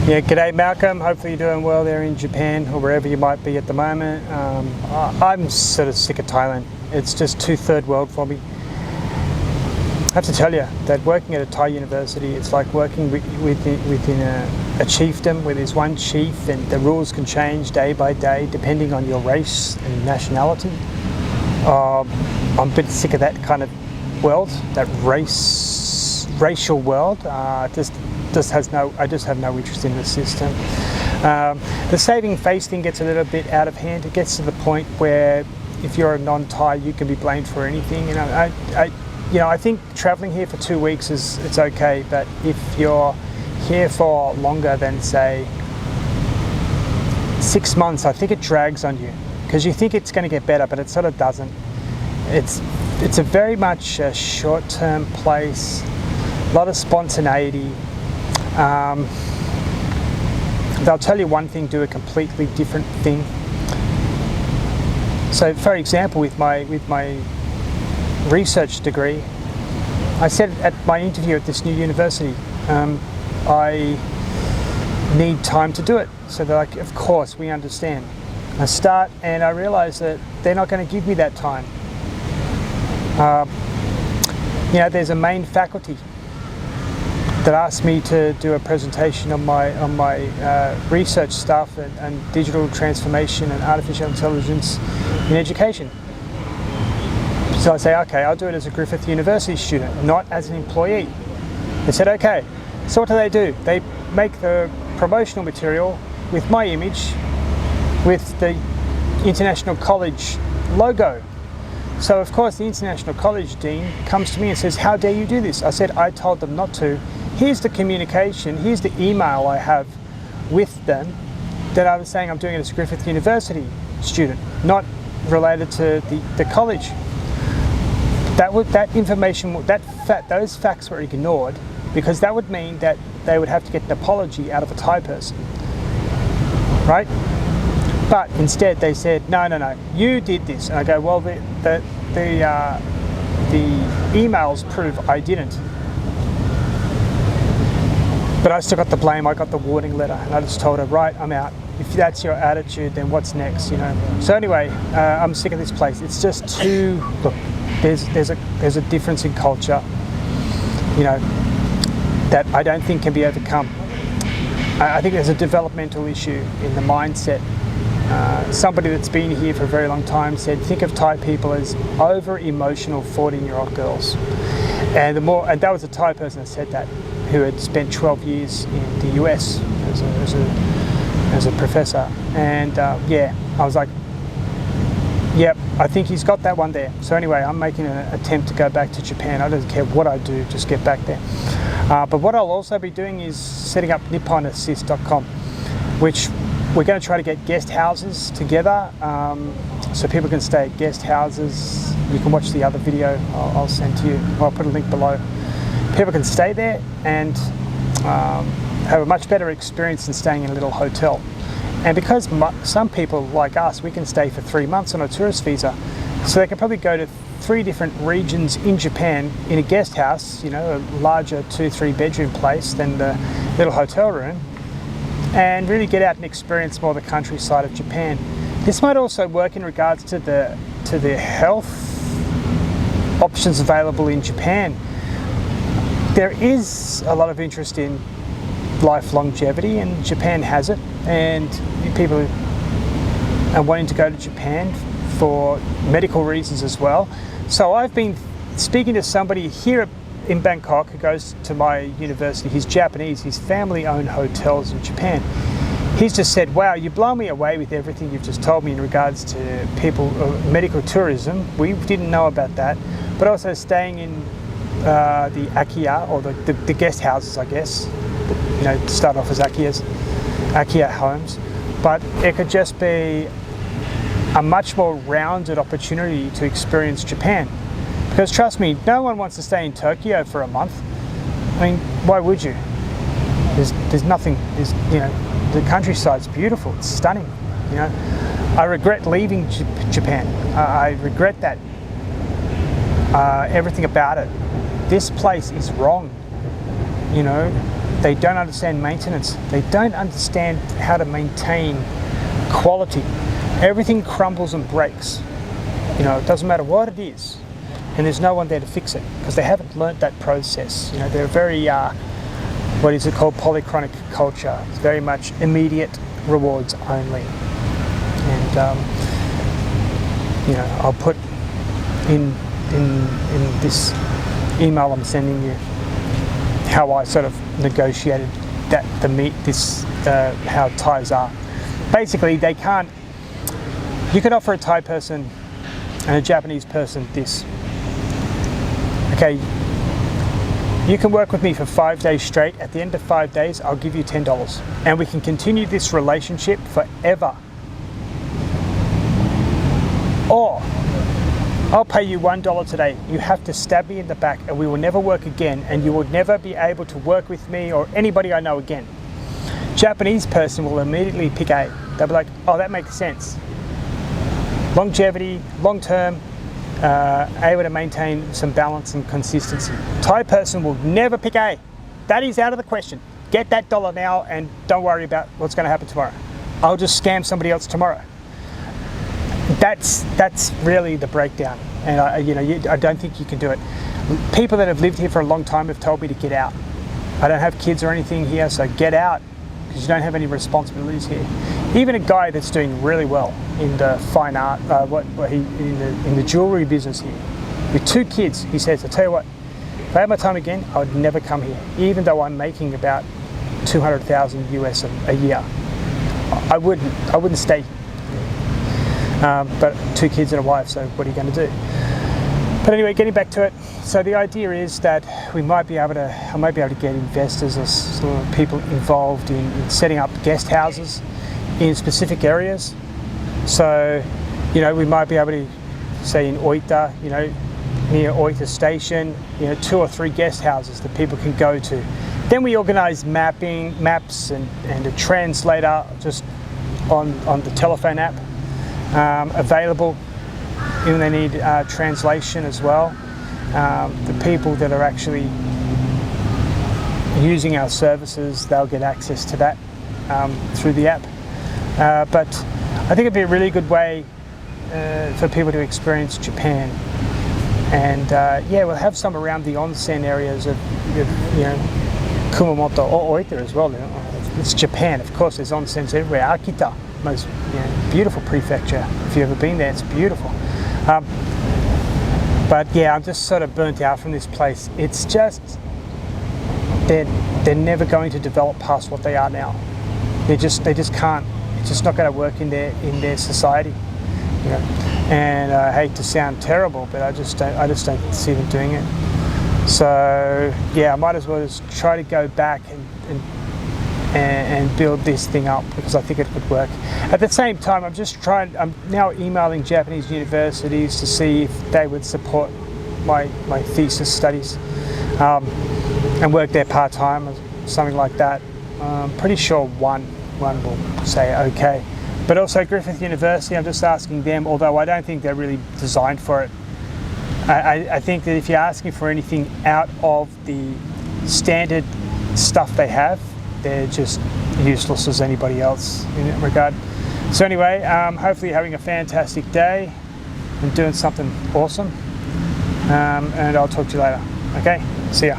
Yeah, g'day Malcolm. Hopefully you're doing well there in Japan or wherever you might be at the moment. I'm sort of sick of Thailand. It's just too third world for me. I have to tell you that working at a Thai university, it's like working within a chiefdom where there's one chief and the rules can change day by day depending on your race and nationality. I'm a bit sick of that kind of world, that racial world. I just have no interest in the system. The saving face thing gets a little bit out of hand. It gets to the point where if you're a non-Thai, you can be blamed for anything. I think traveling here for 2 weeks it's okay, but if you're here for longer than say 6 months, I think it drags on you because you think it's going to get better, but it sort of doesn't. It's a very much a short-term place, a lot of spontaneity. They'll tell you one thing, do a completely different thing. So, for example, with my research degree, I said at my interview at this new university, I need time to do it. So they're like, of course, we understand. I start and I realize that they're not going to give me that time. There's a main faculty that asked me to do a presentation on my research stuff and digital transformation and artificial intelligence in education. So I say, okay, I'll do it as a Griffith University student, not as an employee. They said, okay. So what do? They make the promotional material with my image, with the International College logo. So of course the International College Dean comes to me and says, how dare you do this? I said, I told them not to. Here's the communication, here's the email I have with them that I was saying I'm doing it as a Griffith University student, not related to the college. Those facts were ignored because that would mean that they would have to get an apology out of a Thai person, right? But instead they said, no, you did this. And I go, well, the emails prove I didn't. But I still got the blame. I got the warning letter, and I just told her, right, I'm out. If that's your attitude, then what's next, So anyway, I'm sick of this place. It's just too, look, there's a difference in culture, that I don't think can be overcome. I think there's a developmental issue in the mindset. Somebody that's been here for a very long time said, think of Thai people as over-emotional 14-year-old girls. And that was a Thai person that said that, who had spent 12 years in the US as a professor. And I was like, yep, I think he's got that one there. So anyway, I'm making an attempt to go back to Japan. I don't care what I do, just get back there. But what I'll also be doing is setting up nipponassist.com, which we're going to try to get guest houses together so people can stay at guest houses. You can watch the other video I'll send to you. I'll put a link below. People can stay there and have a much better experience than staying in a little hotel. And because some people like us, we can stay for 3 months on a tourist visa, so they can probably go to 3 different regions in Japan in a guest house, a larger 2-3 bedroom place than the little hotel room, and really get out and experience more of the countryside of Japan. This might also work in regards to the health options available in Japan. There is a lot of interest in life longevity, and Japan has it, and people are wanting to go to Japan for medical reasons as well. So I've been speaking to somebody here in Bangkok who goes to my university. He's Japanese, his family own hotels in Japan. He's just said, wow, you blow me away with everything you've just told me in regards to people, medical tourism. We didn't know about that, but also staying in the akiya, or the guest houses, I guess, start off as akiya homes, but it could just be a much more rounded opportunity to experience Japan. Because trust me, no one wants to stay in Tokyo for a month. I mean, why would you? There's nothing. The countryside's beautiful. It's stunning. I regret leaving Japan. I regret that. Everything about it. This place is wrong. They don't understand maintenance. They don't understand how to maintain quality. Everything crumbles and breaks. You know, it doesn't matter what it is, and there's no one there to fix it because they haven't learnt that process. You know, they're very, what is it called, polychronic culture. It's very much immediate rewards only. And you know, I'll put in this email I'm sending you how I sort of negotiated that how Thais are. Basically, they can't. You could offer a Thai person and a Japanese person this. Okay, you can work with me for 5 days straight. At the end of 5 days, I'll give you $10, and we can continue this relationship forever. Or I'll pay you $1 today. You have to stab me in the back and we will never work again, and you will never be able to work with me or anybody I know again. Japanese person will immediately pick A. They'll be like, oh, that makes sense. Longevity, long term, able to maintain some balance and consistency. Thai person will never pick A. That is out of the question. Get that dollar now and don't worry about what's going to happen tomorrow. I'll just scam somebody else tomorrow. That's really the breakdown, and I don't think you can do it. People that have lived here for a long time have told me to get out. I don't have kids or anything here, so get out because you don't have any responsibilities here. Even a guy that's doing really well in the fine art, in the jewelry business here, with 2 kids, he says, "I tell you what, if I had my time again, I would never come here, even though I'm making about 200,000 US a year. I wouldn't stay." But 2 kids and a wife, so what are you going to do? But anyway, getting back to it. So the idea is that I might be able to get investors or sort of people involved in setting up guest houses in specific areas. So, you know, we might be able to, say in Oita, you know, near Oita station, you know, 2 or 3 guest houses that people can go to. Then we organise maps and a translator just on the telephone app. Available, even they need translation as well. The people that are actually using our services, they'll get access to that through the app. But I think it'd be a really good way for people to experience Japan. And yeah, we'll have some around the onsen areas of you know, Kumamoto or Oita as well. You know. It's Japan, of course. There's onsens everywhere. Akita, most beautiful prefecture. If you've ever been there, it's beautiful. But yeah, I'm just sort of burnt out from this place. It's just they're never going to develop past what they are now. They just can't. It's just not going to work in their society. You know? And I hate to sound terrible, but I just don't see them doing it. So yeah, I might as well just try to go back and build this thing up because I think it could work. At the same time, I'm now emailing Japanese universities to see if they would support my thesis studies and work there part-time or something like that. I'm pretty sure one will say okay. But also Griffith University, I'm just asking them, although I don't think they're really designed for it. I think that if you're asking for anything out of the standard stuff they have, they're just useless as anybody else in that regard. So anyway, hopefully you're having a fantastic day and doing something awesome. And I'll talk to you later. Okay, see ya.